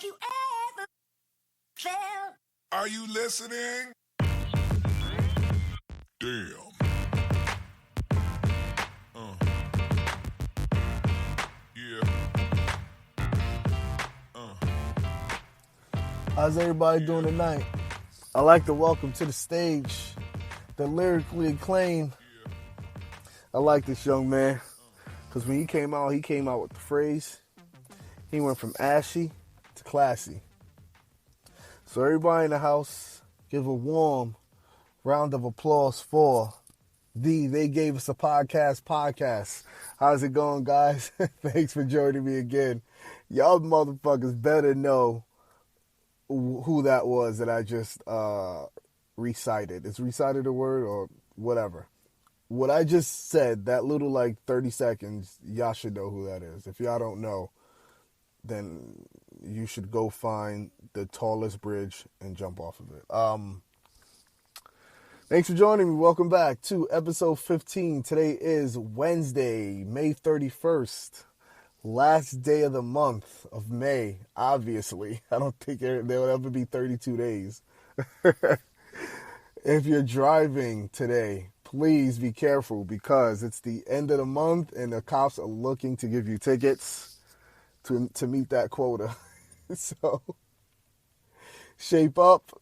Have you ever felt? Are you listening? Damn. Yeah. How's everybody doing tonight? I'd like to welcome to the stage the lyrically acclaimed. I like this young man because when he came out with the phrase. He went from ashy to classy. So everybody in the house, give a warm round of applause for They Gave Us a Podcast. How's it going, guys? Thanks for joining me again. Y'all motherfuckers better know who that was that I just recited. Is recited a word or whatever? What I just said, that little 30 seconds, y'all should know who that is. If y'all don't know, then you should go find the tallest bridge and jump off of it. Thanks for joining me. Welcome back to episode 15. Today is Wednesday, May 31st. Last day of the month of May, obviously. I don't think there will ever be 32 days. If you're driving today, please be careful because it's the end of the month and the cops are looking to give you tickets to meet that quota. So, shape up.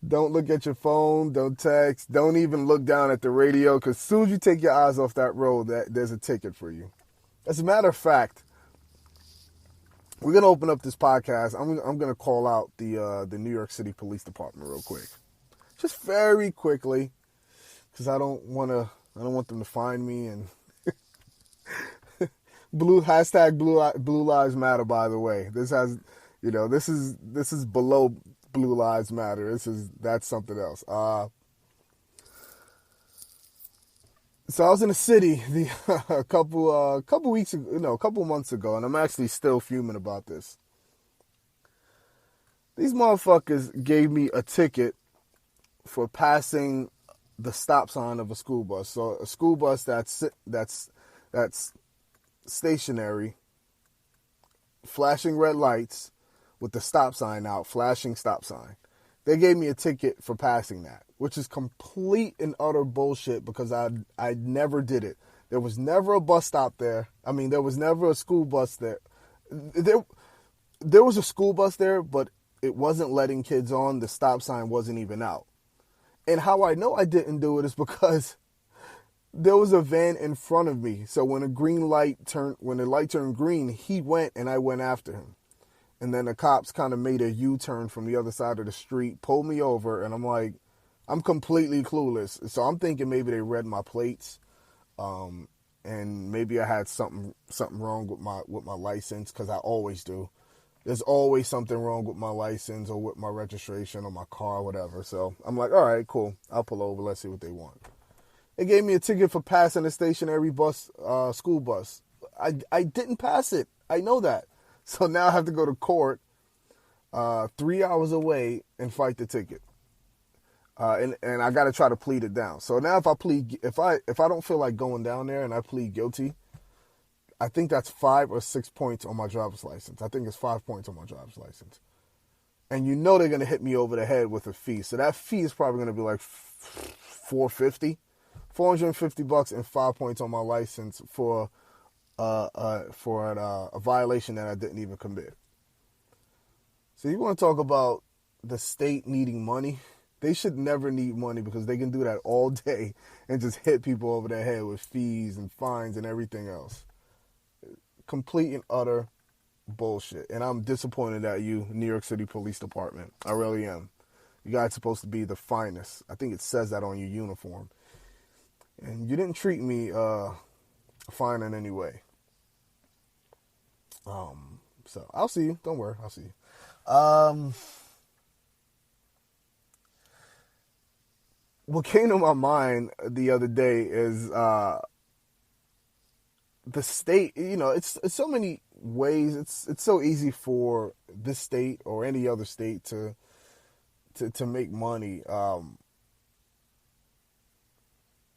Don't look at your phone. Don't text. Don't even look down at the radio because as soon as you take your eyes off that road, there's a ticket for you. As a matter of fact, we're going to open up this podcast. I'm going to call out the New York City Police Department real quick. Just very quickly because I don't want them to find me and Blue Lives Matter, by the way. This is below Blue Lives Matter. That's something else. So I was in the city a couple months ago, and I'm actually still fuming about this. These motherfuckers gave me a ticket for passing the stop sign of a school bus. So a school bus that's stationary, flashing red lights with the stop sign out, flashing stop sign. They gave me a ticket for passing that, which is complete and utter bullshit because I never did it. There was never a bus stop there. I mean, there was never a school bus there. There was a school bus there, but it wasn't letting kids on. The stop sign wasn't even out. And how I know I didn't do it is because there was a van in front of me. So when the light turned green, he went and I went after him. And then the cops kind of made a U-turn from the other side of the street, pulled me over, and I'm like, I'm completely clueless. So I'm thinking maybe they read my plates, and maybe I had something wrong with my license, because I always do. There's always something wrong with my license or with my registration or my car or whatever. So I'm like, all right, cool. I'll pull over. Let's see what they want. They gave me a ticket for passing a stationary bus, school bus. I didn't pass it. I know that. So now I have to go to court 3 hours away and fight the ticket. And I got to try to plead it down. So now if I don't feel like going down there and I plead guilty, I think that's 5 or 6 points on my driver's license. I think it's 5 points on my driver's license. And you know they're going to hit me over the head with a fee. So that fee is probably going to be like $450 and 5 points on my license for a violation that I didn't even commit. So you want to talk about the state needing money? They should never need money because they can do that all day and just hit people over their head with fees and fines and everything else. Complete and utter bullshit. And I'm disappointed at you, New York City Police Department. I really am. You guys are supposed to be the finest. I think it says that on your uniform. And you didn't treat me fine in any way. So I'll see you. Don't worry. I'll see you. What came to my mind the other day is the state. You know, it's so many ways. It's so easy for this state or any other state to make money.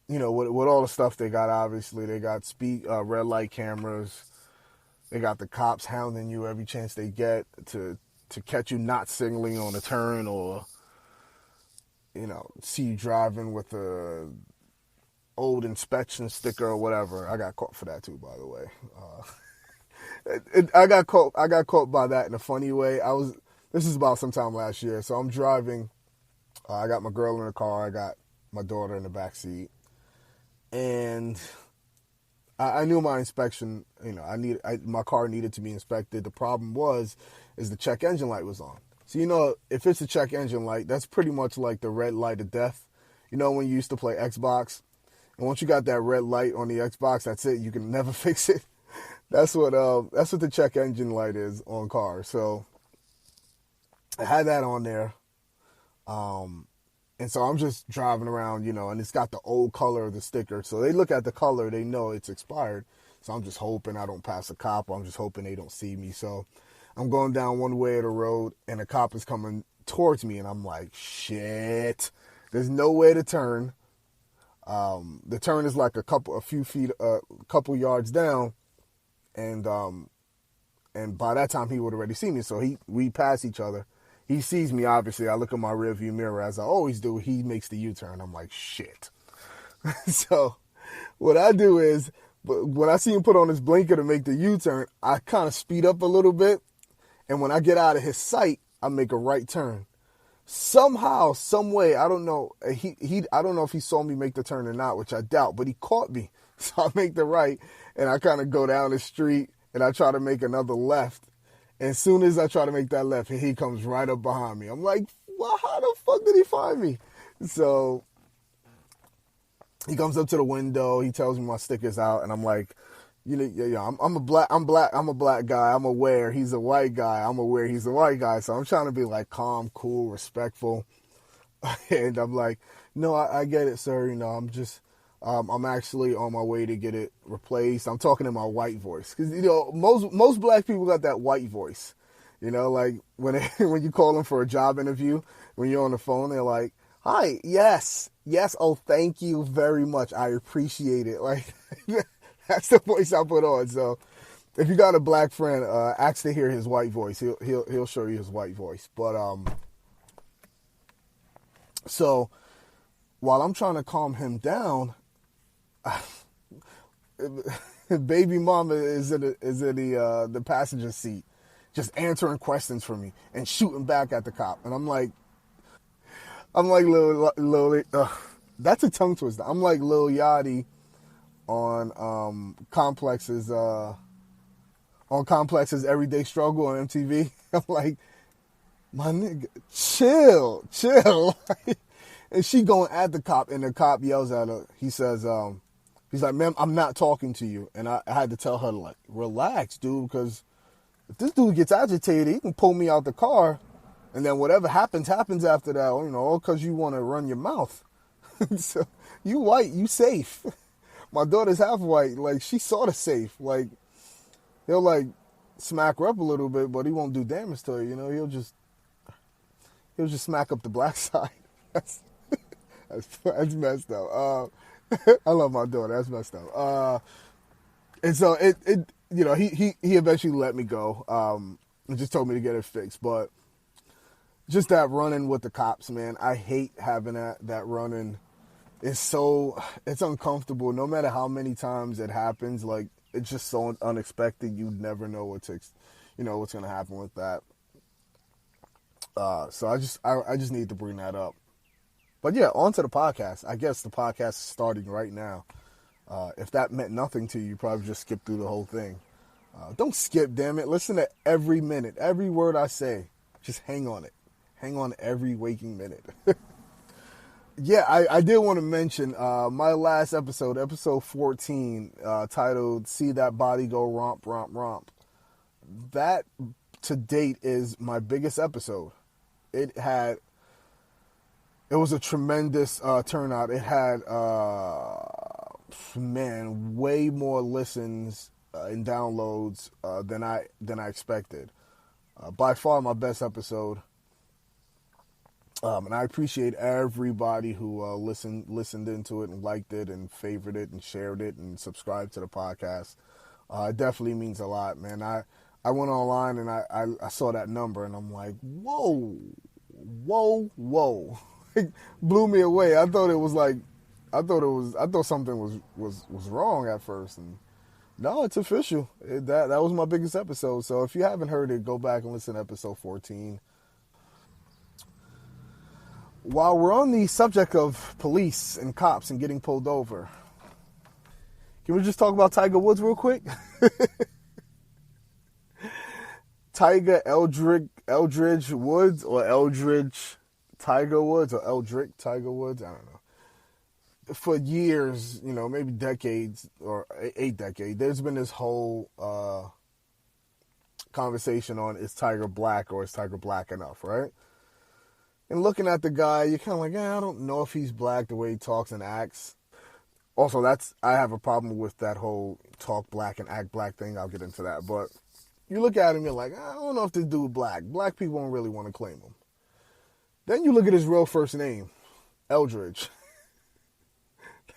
You know, with all the stuff they got. Obviously, they got red light cameras. They got the cops hounding you every chance they get to to catch you not signaling on a turn, or see you driving with a old inspection sticker or whatever. I got caught for that too, by the way. I got caught by that in a funny way. This is about sometime last year, so I'm driving. I got my girl in the car. I got my daughter in the back seat, and I knew my inspection. My car needed to be inspected. The problem is the check engine light was on. So if it's a check engine light, that's pretty much like the red light of death. When you used to play Xbox, and once you got that red light on the Xbox, that's it. You can never fix it. That's what the check engine light is on cars. So I had that on there. And so I'm just driving around, and it's got the old color of the sticker. So they look at the color, they know it's expired. So I'm just hoping I don't pass a cop, or I'm just hoping they don't see me. So I'm going down one way of the road, and a cop is coming towards me, and I'm like, shit, there's no way to turn. The turn is like a couple yards down, and by that time he would already see me. So we pass each other. He sees me, obviously. I look in my rearview mirror, as I always do. He makes the U-turn. I'm like, shit. So what I do is, when I see him put on his blinker to make the U-turn, I kind of speed up a little bit. And when I get out of his sight, I make a right turn. Somehow, some way, I don't know. I don't know if he saw me make the turn or not, which I doubt. But he caught me. So I make the right, and I kind of go down the street, and I try to make another left. And as soon as I try to make that left, he comes right up behind me. I'm like, well, how the fuck did he find me? So he comes up to the window. He tells me my sticker's out, and I'm like, I'm a black guy. I'm aware he's a white guy. I'm aware he's a white guy. So I'm trying to be like calm, cool, respectful. And I'm like, no, I get it, sir. I'm actually on my way to get it replaced. I'm talking in my white voice. Because, most black people got that white voice. Like when you call them for a job interview, when you're on the phone, they're like, hi, yes, oh, thank you very much. I appreciate it. Like, that's the voice I put on. So if you got a black friend, ask to hear his white voice. He'll show you his white voice. But, so while I'm trying to calm him down, baby mama is in the passenger seat, just answering questions for me and shooting back at the cop. And I'm like Lil that's a tongue twister. I'm like Lil Yachty on Complex's Everyday Struggle on MTV. I'm like, my nigga, chill. And she going at the cop, and the cop yells at her. He says, he's like, ma'am, I'm not talking to you. And I had to tell her, like, relax, dude, because if this dude gets agitated, he can pull me out the car, and then whatever happens after that, all because you want to run your mouth. So, you white, you safe. My daughter's half white. Like, she sort of safe. Like, he'll, like, smack her up a little bit, but he won't do damage to her, He'll just smack up the black side. That's messed up. I love my daughter. That's messed up. And so he eventually let me go. And just told me to get it fixed. But just that running with the cops, man, I hate having that running. It's uncomfortable. No matter how many times it happens, like, it's just so unexpected. You never know what's going to happen with that. So I just need to bring that up. But yeah, on to the podcast. I guess the podcast is starting right now. If that meant nothing to you, you probably just skip through the whole thing. Don't skip, damn it. Listen to every minute, every word I say. Just hang on it. Hang on every waking minute. Yeah, I did want to mention my last episode 14, titled See That Body Go Romp, Romp, Romp. That, to date, is my biggest episode. It was a tremendous turnout. It had, way more listens and downloads than I expected. By far my best episode. And I appreciate everybody who listened into it and liked it and favored it and shared it and subscribed to the podcast. It definitely means a lot, man. I went online and I saw that number and I'm like, whoa, whoa, whoa. It blew me away. I thought something was wrong at first, and no, it's official. That was my biggest episode. So if you haven't heard it, go back and listen to episode 14. While we're on the subject of police and cops and getting pulled over, can we just talk about Tiger Woods real quick? Tiger Eldridge Woods, or Eldridge Tiger Woods, or Eldrick Tiger Woods, I don't know. For years, maybe decades or a decade, there's been this whole conversation on, is Tiger black or is Tiger black enough, right? And looking at the guy, you're kind of like, I don't know if he's black the way he talks and acts. Also, I have a problem with that whole talk black and act black thing. I'll get into that. But you look at him, you're like, I don't know if this dude black. Black people don't really want to claim him. Then you look at his real first name, Eldridge.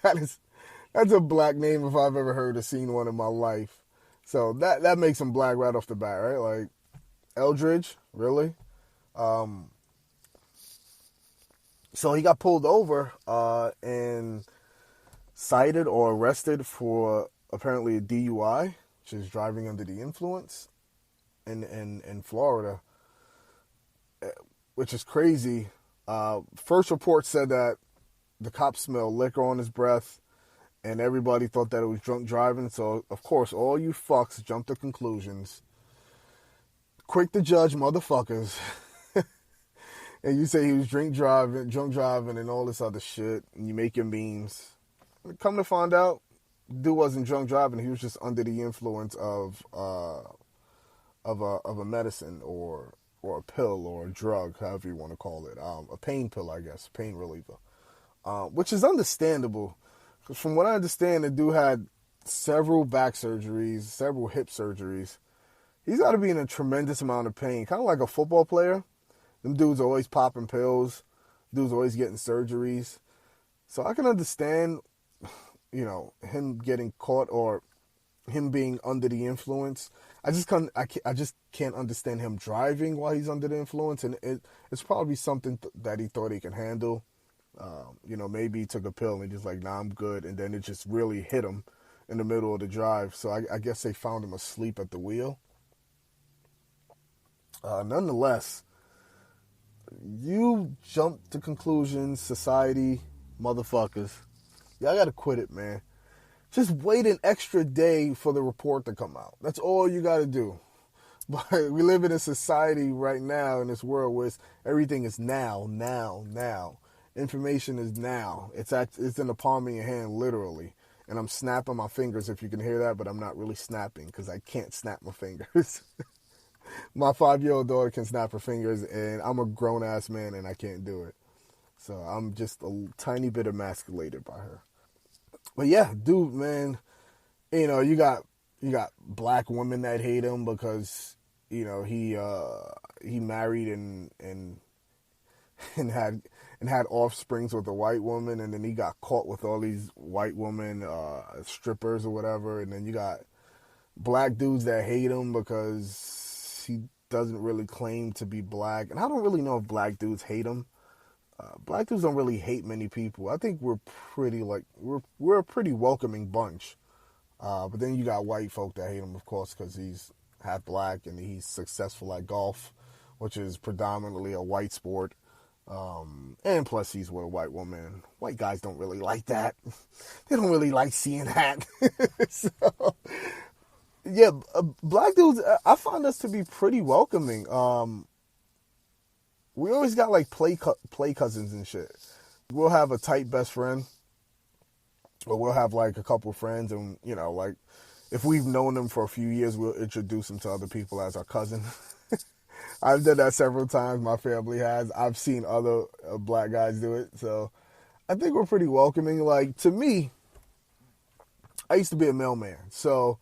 That's a black name if I've ever heard or seen one in my life. So that makes him black right off the bat, right? Like, Eldridge, really? So he got pulled over and cited or arrested for apparently a DUI, which is driving under the influence, in Florida, which is crazy. First report said that the cops smelled liquor on his breath, and everybody thought that it was drunk driving. So, of course, all you fucks jumped to conclusions. Quick to judge motherfuckers. And you say he was drunk driving, and all this other shit, and you make your memes. Come to find out, dude wasn't drunk driving. He was just under the influence of a medicine or a pill or a drug, however you want to call it. A pain pill, I guess, pain reliever, which is understandable. Because from what I understand, the dude had several back surgeries, several hip surgeries. He's got to be in a tremendous amount of pain, kind of like a football player. Them dudes are always popping pills. Dudes are always getting surgeries. So I can understand, him getting caught or him being under the influence. I just can't understand him driving while he's under the influence. And it's probably something that he thought he could handle. Maybe he took a pill and he's just like, nah, I'm good. And then it just really hit him in the middle of the drive. So I guess they found him asleep at the wheel. Nonetheless, you jump to conclusions, society, motherfuckers. Y'all gotta quit it, man. Just wait an extra day for the report to come out. That's all you gotta do. But we live in a society right now, in this world, where everything is now. Information is now. It's in the palm of your hand, literally. And I'm snapping my fingers, if you can hear that, but I'm not really snapping because I can't snap my fingers. My 5-year-old daughter can snap her fingers, and I'm a grown-ass man, and I can't do it. So I'm just a tiny bit emasculated by her. But yeah, dude, man, you got black women that hate him because, he married and had offsprings with a white woman, and then he got caught with all these white women, strippers or whatever, and then you got black dudes that hate him because he doesn't really claim to be black. And I don't really know if black dudes hate him. Black dudes don't really hate many people. I think we're we're a pretty welcoming bunch. But then you got white folk that hate him, of course, because he's half black and he's successful at golf, which is predominantly a white sport. And plus he's with a white woman. White guys don't really like that. They don't really like seeing that. So, yeah, black dudes, I find us to be pretty welcoming. We always got like play cousins and shit. We'll have a tight best friend, or we'll have like a couple friends, and like if we've known them for a few years, we'll introduce them to other people as our cousin. I've done that several times. My family has. I've seen other black guys do it, so I think we're pretty welcoming. Like, to me, I used to be a mailman, so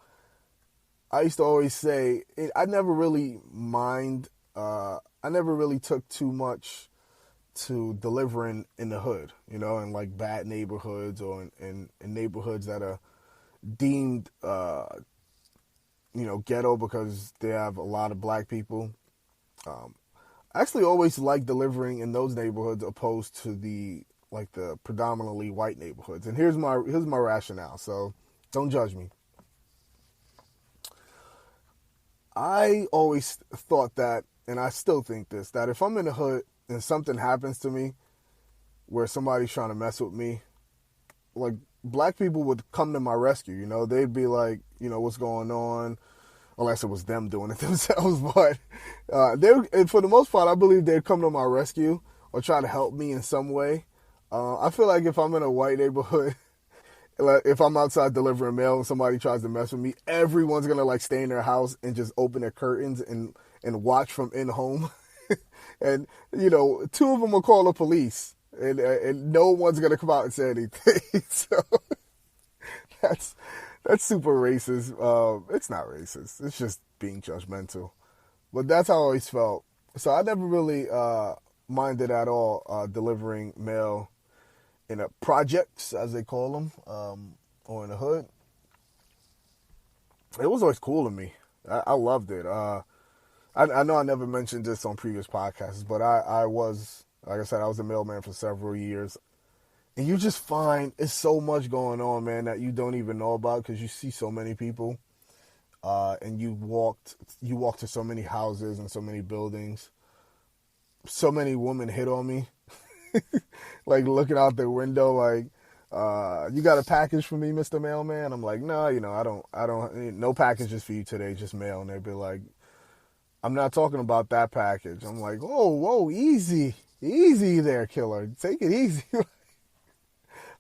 I used to always say I never really mind. I never really took too much to delivering in the hood, in like bad neighborhoods or in neighborhoods that are deemed ghetto because they have a lot of black people. I actually always like delivering in those neighborhoods opposed to the predominantly white neighborhoods. And here's my rationale. So don't judge me. I always thought that, and I still think this, that if I'm in the hood and something happens to me where somebody's trying to mess with me, like black people would come to my rescue. They'd be like, what's going on? Unless it was them doing it themselves. But and for the most part, I believe they'd come to my rescue or try to help me in some way. I feel like if I'm in a white neighborhood, if I'm outside delivering mail and somebody tries to mess with me, everyone's going to stay in their house and just open their curtains and watch from in home. And, two of them will call the police and no one's going to come out and say anything. So that's super racist. It's not racist. It's just being judgmental. But that's how I always felt. So I never really minded at all delivering mail in projects, as they call them, or in the hood. It was always cool to me. I loved it. I know I never mentioned this on previous podcasts, but I was, like I said, I was a mailman for several years. And you just find it's so much going on, man, that you don't even know about because you see so many people. And you walk to so many houses and so many buildings. So many women hit on me. Looking out their window, you got a package for me, Mr. Mailman? I'm like, no, I don't, no packages for you today, just mail. And they'd be like, I'm not talking about that package. I'm like, whoa, easy there, killer. Take it easy.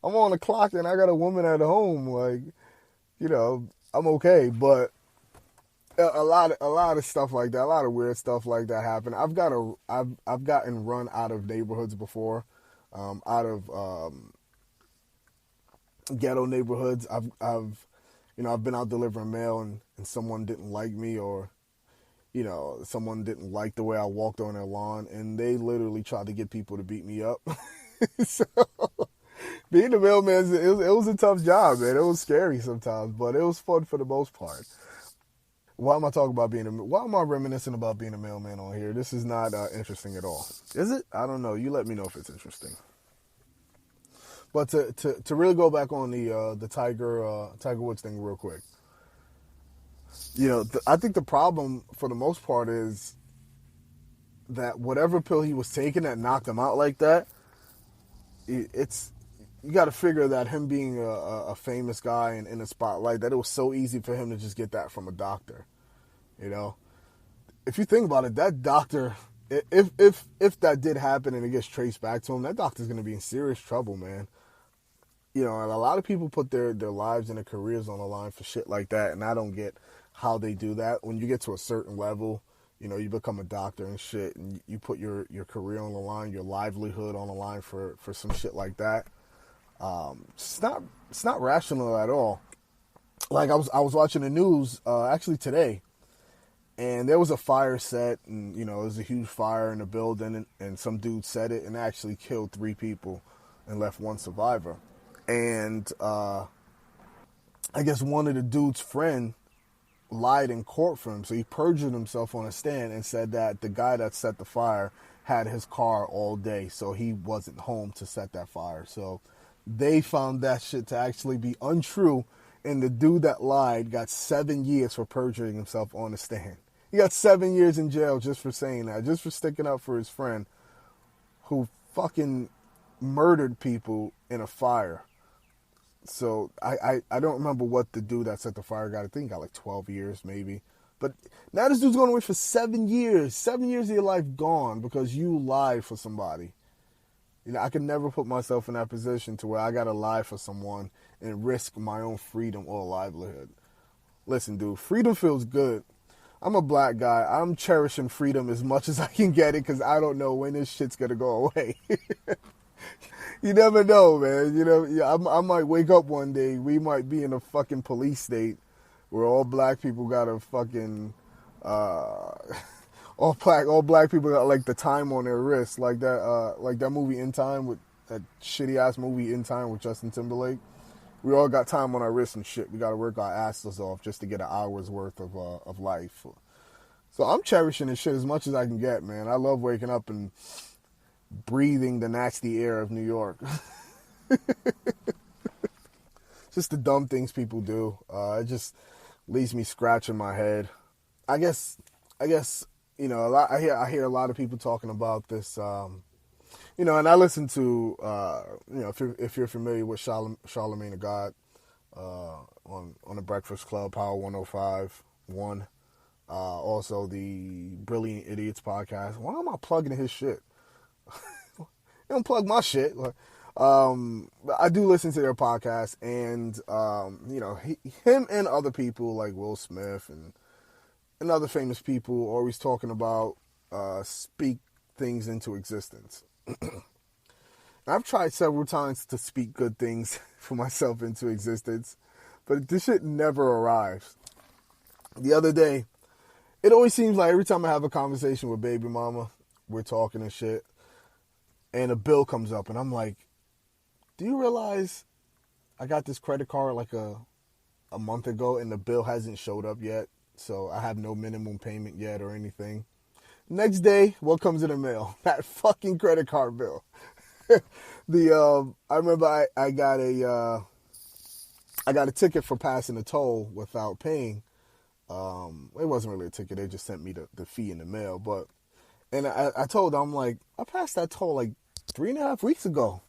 I'm on the clock and I got a woman at home. I'm okay. But a lot of stuff like that, a lot of weird stuff like that happen. I've gotten run out of neighborhoods before, out of ghetto neighborhoods. I've been out delivering mail and someone didn't like me, or someone didn't like the way I walked on their lawn, and they literally tried to get people to beat me up. So being a mailman, it was a tough job, man. It was scary sometimes, but it was fun for the most part. Why am I reminiscing about being a mailman on here? This is not interesting at all. Is it? I don't know. You let me know if it's interesting. But to really go back on the Tiger Woods thing real quick. I think the problem for the most part is that whatever pill he was taking that knocked him out like that, you got to figure that him being a famous guy and in the spotlight, that it was so easy for him to just get that from a doctor. If you think about it, that doctor, if that did happen and it gets traced back to him, that doctor's going to be in serious trouble, man. And a lot of people put their lives and their careers on the line for shit like that, and I don't get how they do that. When you get to a certain level, you become a doctor and shit, and you put your career on the line, your livelihood on the line for some shit like that. It's not rational at all. I was watching the news actually today, and there was a fire set, and it was a huge fire in the building, and some dude set it and actually killed 3 people and left 1 survivor. And I guess one of the dude's friend lied in court for him, so he perjured himself on a stand and said that the guy that set the fire had his car all day, so he wasn't home to set that fire. So they found that shit to actually be untrue, and the dude that lied got 7 years for perjuring himself on the stand. He got 7 years in jail just for saying that, just for sticking up for his friend who fucking murdered people in a fire. So I don't remember what the dude that set the fire got. I think he got like 12 years maybe. But now this dude's going away for 7 years. 7 years of your life gone because you lied for somebody. I could never put myself in that position to where I got to lie for someone and risk my own freedom or livelihood. Listen, dude, freedom feels good. I'm a black guy. I'm cherishing freedom as much as I can get it because I don't know when this shit's going to go away. You never know, man. I might wake up one day. We might be in a fucking police state where all black people got a fucking... all black people got like the time on their wrist, like that movie In Time, with that shitty ass movie In Time with Justin Timberlake. We all got time on our wrists and shit. We got to work our asses off just to get an hour's worth of life. So I'm cherishing this shit as much as I can get, man. I love waking up and breathing the nasty air of New York. Just the dumb things people do. It just leaves me scratching my head. I guess, you know, I hear a lot of people talking about this, you know, and I listen to, you know, if you're familiar with Charlemagne the God, on the Breakfast Club, Power 105.1, also the Brilliant Idiots podcast. Why am I plugging his shit? You don't plug my shit. I do listen to their podcast, and you know, him and other people like Will Smith and other famous people always talking about speak things into existence. I've tried several times to speak good things for myself into existence, but this shit never arrives. The other day, it always seems like every time I have a conversation with baby mama, we're talking and shit, and a bill comes up, and I'm like, do you realize I got this credit card like a month ago, and the bill hasn't showed up yet, so I have no minimum payment yet or anything? Next day, what comes in the mail? That fucking credit card bill. I remember I got a ticket for passing a toll without paying. It wasn't really a ticket. They just sent me the fee in the mail. And I told them, I'm like, I passed that toll like 3.5 weeks ago.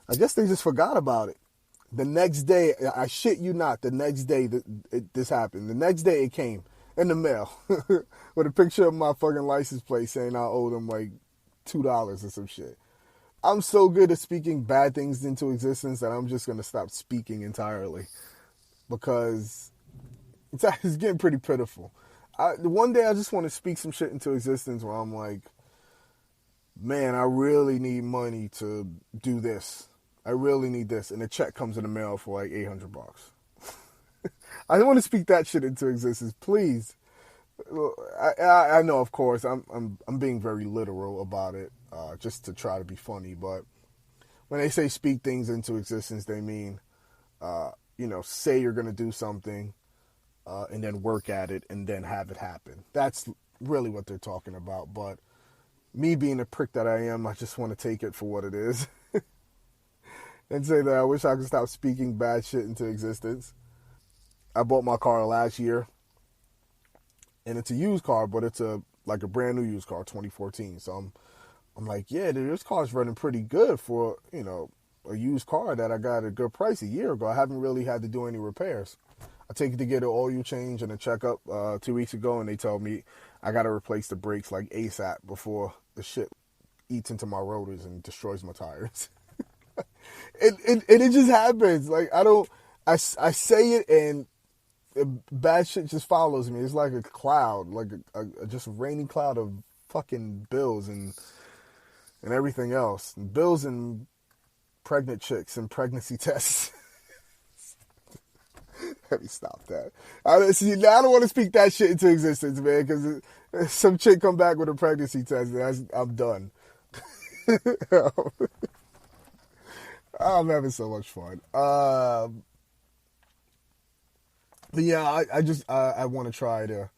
I guess they just forgot about it. The next day, I shit you not, the next day this happened. The next day it came in the mail with a picture of my fucking license plate saying I owe them like $2 or some shit. I'm so good at speaking bad things into existence that I'm just going to stop speaking entirely, because it's getting pretty pitiful. One day I just want to speak some shit into existence where I'm like, man, I really need money to do this. I really need this. And a check comes in the mail for like $800. I don't want to speak that shit into existence, please. I know, of course, I'm being very literal about it, just to try to be funny. But when they say speak things into existence, they mean, you know, say you're going to do something, and then work at it and then have it happen. That's really what they're talking about. But me being the prick that I am, I just want to take it for what it is and say that I wish I could stop speaking bad shit into existence. I bought my car last year, and it's a used car, but it's like a brand new used car, 2014. So I'm like, yeah, dude, this car's running pretty good for, you know, a used car that I got at a good price a year ago. I haven't really had to do any repairs. I take it to get an oil change and a checkup 2 weeks ago, and they told me I got to replace the brakes like ASAP before the shit eats into my rotors and destroys my tires. and it just happens. Like, I say it, and bad shit just follows me. It's like a cloud, like a just a rainy cloud of fucking bills and everything else. Bills and pregnant chicks and pregnancy tests. Let me stop that. I don't want to speak that shit into existence, man, because some chick come back with a pregnancy test, and I'm done. I'm having so much fun. But yeah, I want to try to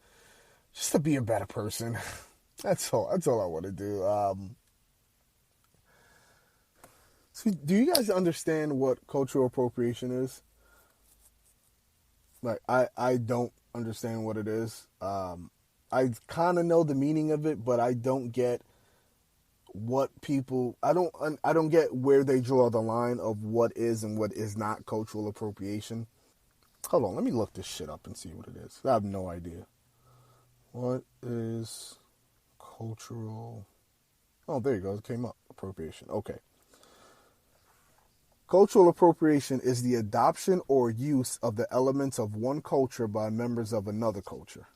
just to be a better person. That's all I want to do. So do you guys understand what cultural appropriation is? Like, I don't understand what it is. I kind of know the meaning of it, but I don't get what people, I don't get where they draw the line of what is and what is not cultural appropriation. Hold on, let me look this shit up and see what it is. I have no idea. What is cultural? Oh, there you go. It came up. Appropriation. Okay. Cultural appropriation is the adoption or use of the elements of one culture by members of another culture.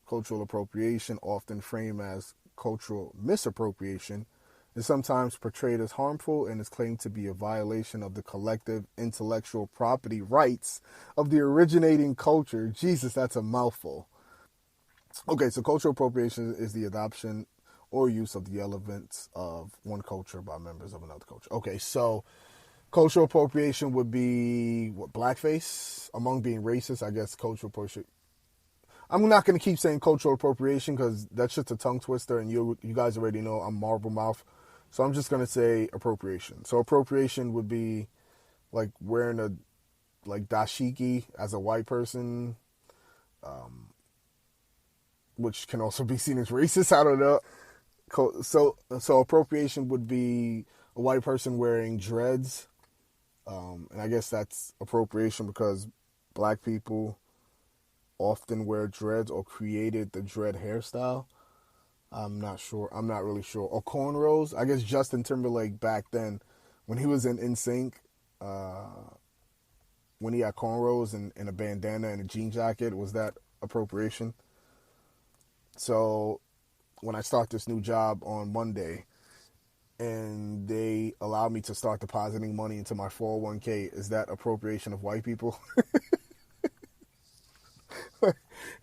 Cultural appropriation, often framed as cultural misappropriation, is sometimes portrayed as harmful and is claimed to be a violation of the collective intellectual property rights of the originating culture. Jesus, that's a mouthful. Okay, so cultural appropriation is the adoption or use of the elements of one culture by members of another culture. Okay, so Cultural appropriation would be what, blackface among being racist. I guess cultural appropriation. I'm not going to keep saying cultural appropriation because that's just a tongue twister, and you guys already know I'm marble mouth, so I'm just going to say appropriation. So appropriation would be like wearing a like dashiki as a white person, which can also be seen as racist. I don't know. So appropriation would be a white person wearing dreads, and I guess that's appropriation because black people often wear dreads or created the dread hairstyle. I'm not sure. I'm not really sure. Or cornrows. I guess Justin Timberlake back then, when he was in NSYNC, when he had cornrows and a bandana and a jean jacket, was that appropriation? So when I start this new job on Monday and they allow me to start depositing money into my 401k, is that appropriation of white people?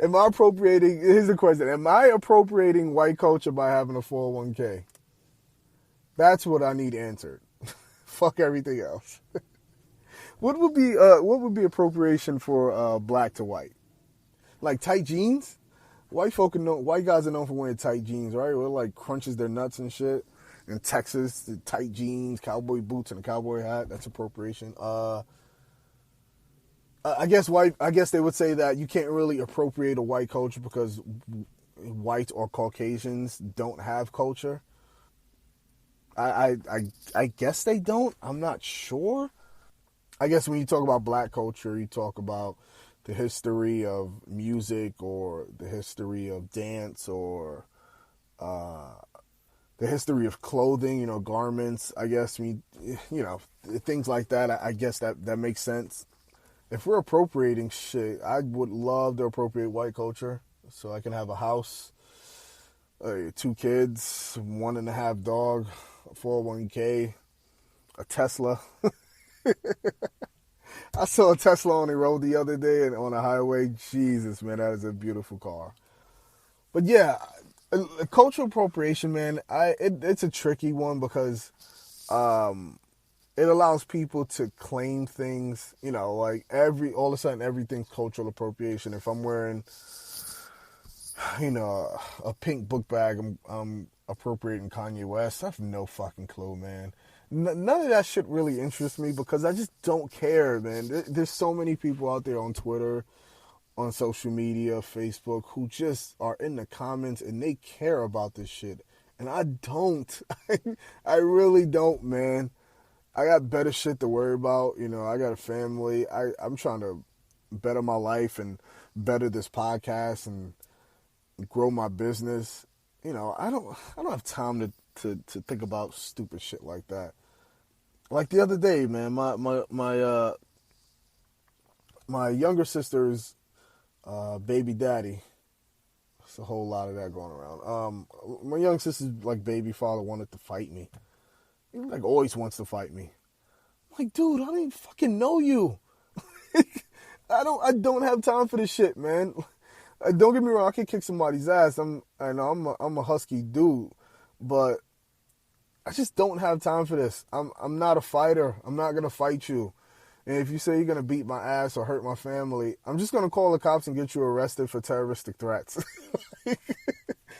Am I appropriating, here's the question, am I appropriating white culture by having a 401k? That's what I need answered. Fuck everything else. What would be appropriation for black to white? Like tight jeans? White guys are known for wearing tight jeans, right? Where it like crunches their nuts and shit. In Texas, the tight jeans, cowboy boots, and a cowboy hat, that's appropriation. I guess they would say that you can't really appropriate a white culture because white or Caucasians don't have culture. I guess they don't. I'm not sure. I guess when you talk about black culture, you talk about the history of music or the history of dance or the history of clothing, garments. I guess things like that. I guess that makes sense. If we're appropriating shit, I would love to appropriate white culture so I can have a house, 2 kids, 1.5 dog, a 401k, a Tesla. I saw a Tesla on the road the other day and on a highway. Jesus, man, that is a beautiful car. But yeah, cultural appropriation, man, it's a tricky one because it allows people to claim things, like all of a sudden everything's cultural appropriation. If I'm wearing, a pink book bag, I'm appropriating Kanye West. I have no fucking clue, man. None of that shit really interests me because I just don't care, man. There's so many people out there on Twitter, on social media, Facebook, who just are in the comments and they care about this shit. And I don't. I really don't, man. I got better shit to worry about. I got a family. I'm trying to better my life and better this podcast and grow my business. I don't have time to think about stupid shit like that. Like the other day, man, my younger sister's baby daddy. There's a whole lot of that going around. My young sister's baby father wanted to fight me. He always wants to fight me. I'm like, dude, I don't even fucking know you. I don't have time for this shit, man. Don't get me wrong, I can kick somebody's ass. I'm a husky dude, but I just don't have time for this. I'm not a fighter. I'm not gonna fight you. And if you say you're gonna beat my ass or hurt my family, I'm just gonna call the cops and get you arrested for terroristic threats.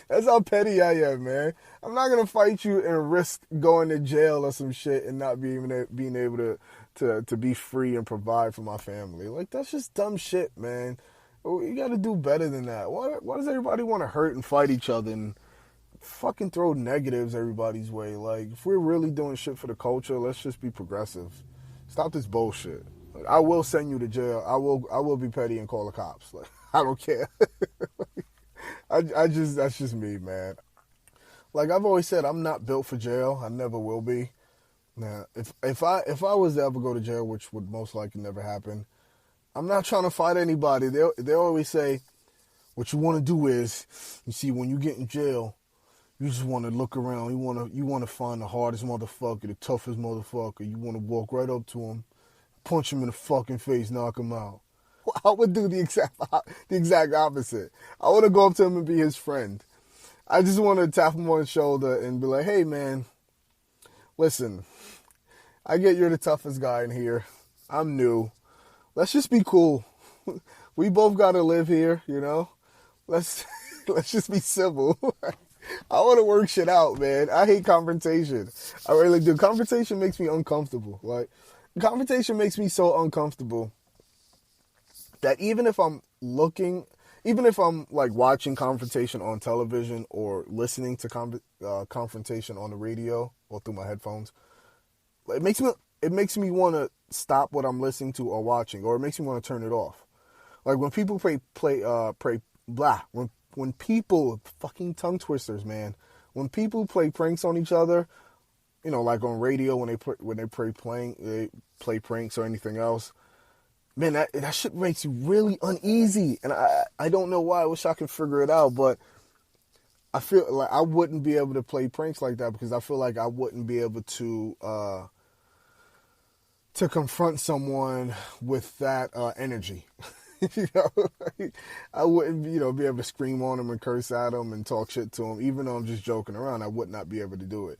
That's how petty I am, man. I'm not gonna fight you and risk going to jail or some shit and not being able to be free and provide for my family. That's just dumb shit, man. You gotta do better than that. Why does everybody want to hurt and fight each other and fucking throw negatives everybody's way? If we're really doing shit for the culture, let's just be progressive. Stop this bullshit. I will send you to jail. I will be petty and call the cops. I don't care. That's just me, man. I've always said, I'm not built for jail. I never will be. Now, if I was to ever go to jail, which would most likely never happen, I'm not trying to fight anybody. They always say, what you want to do is, you see, when you get in jail, you just want to look around. You want to find the hardest motherfucker, the toughest motherfucker. You want to walk right up to him, punch him in the fucking face, knock him out. I would do the exact opposite. I want to go up to him and be his friend. I just want to tap him on the shoulder and be like, hey, man, listen, I get you're the toughest guy in here. I'm new. Let's just be cool. We both gotta live here, you know? Let's let's just be civil. I want to work shit out, man. I hate confrontation. I really do. Confrontation makes me uncomfortable. Like, confrontation makes me so uncomfortable that even if I'm like watching confrontation on television or listening to confrontation on the radio or through my headphones, it makes me want to stop what I'm listening to or watching, or it makes me want to turn it off. Like when people when people fucking tongue twisters, man. When people play pranks on each other, you know, like on radio when they play pranks or anything else. Man, that shit makes you really uneasy, and I don't know why. I wish I could figure it out, but I feel like I wouldn't be able to play pranks like that because I feel like I wouldn't be able to confront someone with that energy. You know, I wouldn't, be able to scream on them and curse at them and talk shit to them, even though I'm just joking around. I would not be able to do it.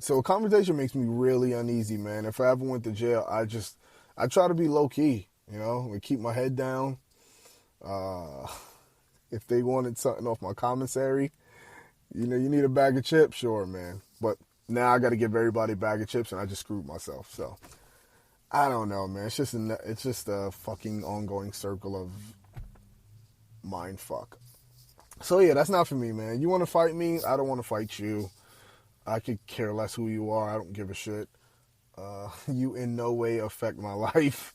So a conversation makes me really uneasy, man. If I ever went to jail, I try to be low key, and keep my head down. If they wanted something off my commissary, you need a bag of chips, sure, man. But now I got to give everybody a bag of chips, and I just screwed myself. So I don't know, man. It's just a fucking ongoing circle of mind fuck. So yeah, that's not for me, man. You want to fight me? I don't want to fight you. I could care less who you are. I don't give a shit. You in no way affect my life.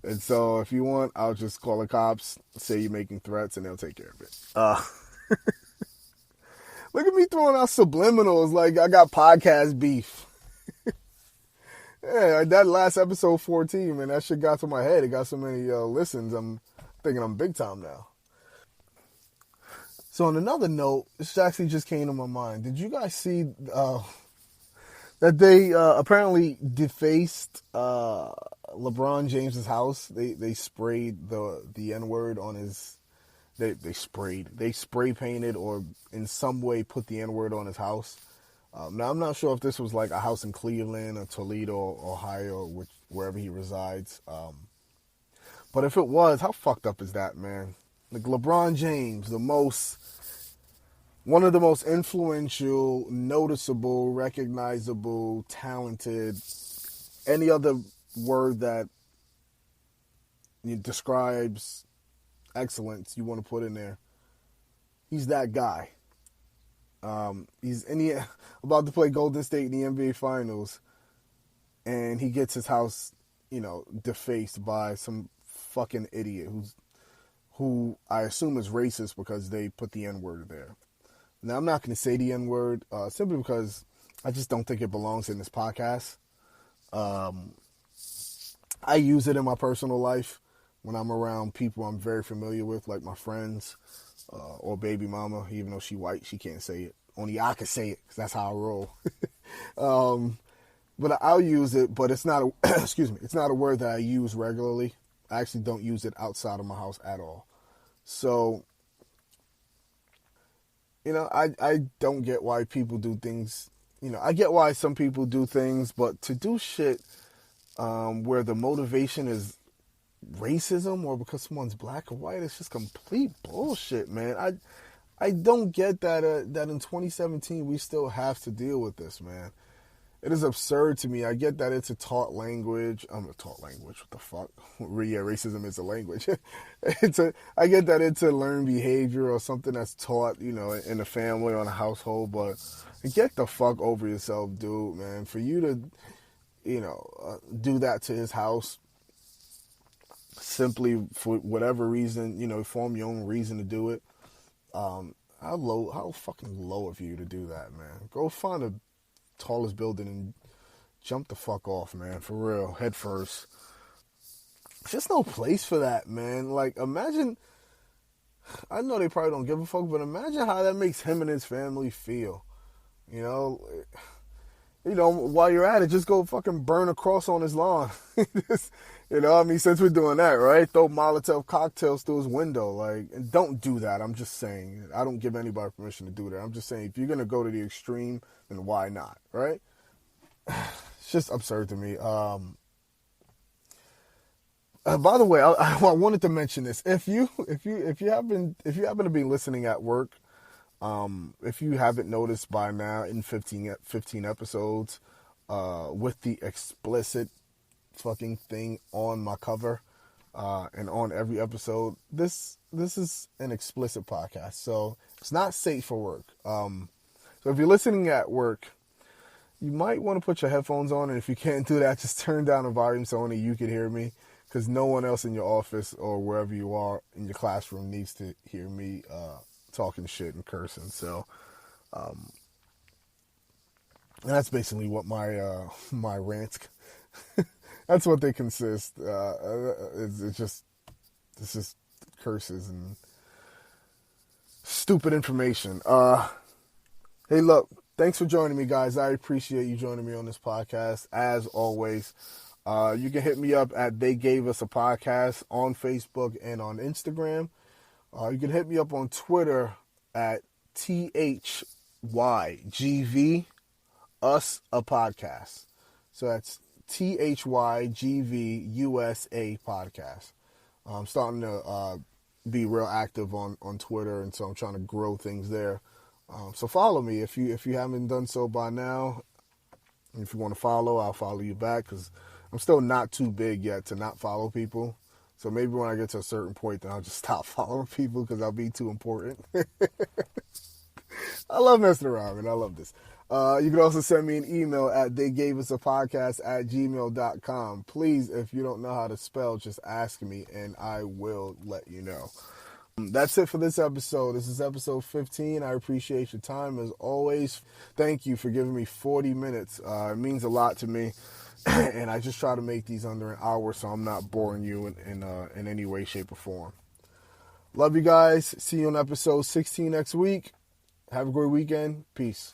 And so if you want, I'll just call the cops, say you're making threats, and they'll take care of it. Look at me throwing out subliminals like I got podcast beef. Yeah, that last episode 14, man, that shit got to my head. It got so many listens. I'm thinking I'm big time now. So on another note, this actually just came to my mind. Did you guys see that they apparently defaced LeBron James's house? They sprayed the N-word on his. They spray painted or in some way put the N-word on his house. Now, I'm not sure if this was like a house in Cleveland or Toledo, Ohio, wherever he resides. But if it was, how fucked up is that, man? Like LeBron James, one of the most influential, noticeable, recognizable, talented, any other word that describes excellence you want to put in there. He's that guy. He's about to play Golden State in the NBA Finals, and he gets his house, defaced by some fucking idiot who I assume is racist because they put the N-word there. Now, I'm not going to say the N-word simply because I just don't think it belongs in this podcast. I use it in my personal life when I'm around people I'm very familiar with, like my friends. Or baby mama, even though she white, she can't say it. Only I can say it, because that's how I roll. But I'll use it, but it's not it's not a word that I use regularly. I actually don't use it outside of my house at all. So, I don't get why people do things. I get why some people do things, but to do shit where the motivation is racism or because someone's black or white, it's just complete bullshit, man. I don't get that that in 2017 we still have to deal with this, man. It is absurd to me. I get that it's a taught language. I'm a taught language. What the fuck? Yeah, racism is a language. I get that it's a learned behavior or something that's taught, in a family or in a household. But get the fuck over yourself, dude, man. For you to, do that to his house simply for whatever reason, form your own reason to do it. How fucking low of you to do that, man. Go find the tallest building and jump the fuck off, man. For real, head first. There's just no place for that, man. Like, imagine. I know they probably don't give a fuck, but imagine how that makes him and his family feel. While you're at it, just go fucking burn a cross on his lawn. Since we're doing that, right? Throw Molotov cocktails through his window. And don't do that. I'm just saying. I don't give anybody permission to do that. I'm just saying, if you're going to go to the extreme, then why not, right? It's just absurd to me. By the way, I wanted to mention this. If you happen to be listening at work, if you haven't noticed by now, in 15 episodes, with the explicit fucking thing on my cover, and on every episode, this is an explicit podcast, so it's not safe for work. So if you're listening at work, you might want to put your headphones on, and if you can't do that, just turn down the volume so only you can hear me, because no one else in your office or wherever you are in your classroom needs to hear me talking shit and cursing. So, and that's basically what my rants. That's what they consist. It's just curses and stupid information. Hey, look, thanks for joining me, guys. I appreciate you joining me on this podcast, as always. You can hit me up at They Gave Us a Podcast on Facebook and on Instagram. You can hit me up on Twitter at THYGV Us a Podcast. So that's THYGVUSA Podcast. I'm starting to be real active on Twitter, and so I'm trying to grow things there. So follow me if you haven't done so by now. If you want to follow, I'll follow you back, because I'm still not too big yet to not follow people. So maybe when I get to a certain point, then I'll just stop following people because I'll be too important. I love messing around, man. I love this. You can also send me an email at theygaveusapodcast@gmail.com. Please, if you don't know how to spell, just ask me and I will let you know. That's it for this episode. This is episode 15. I appreciate your time as always. Thank you for giving me 40 minutes. It means a lot to me. And I just try to make these under an hour so I'm not boring you in any way, shape, or form. Love you guys. See you on episode 16 next week. Have a great weekend. Peace.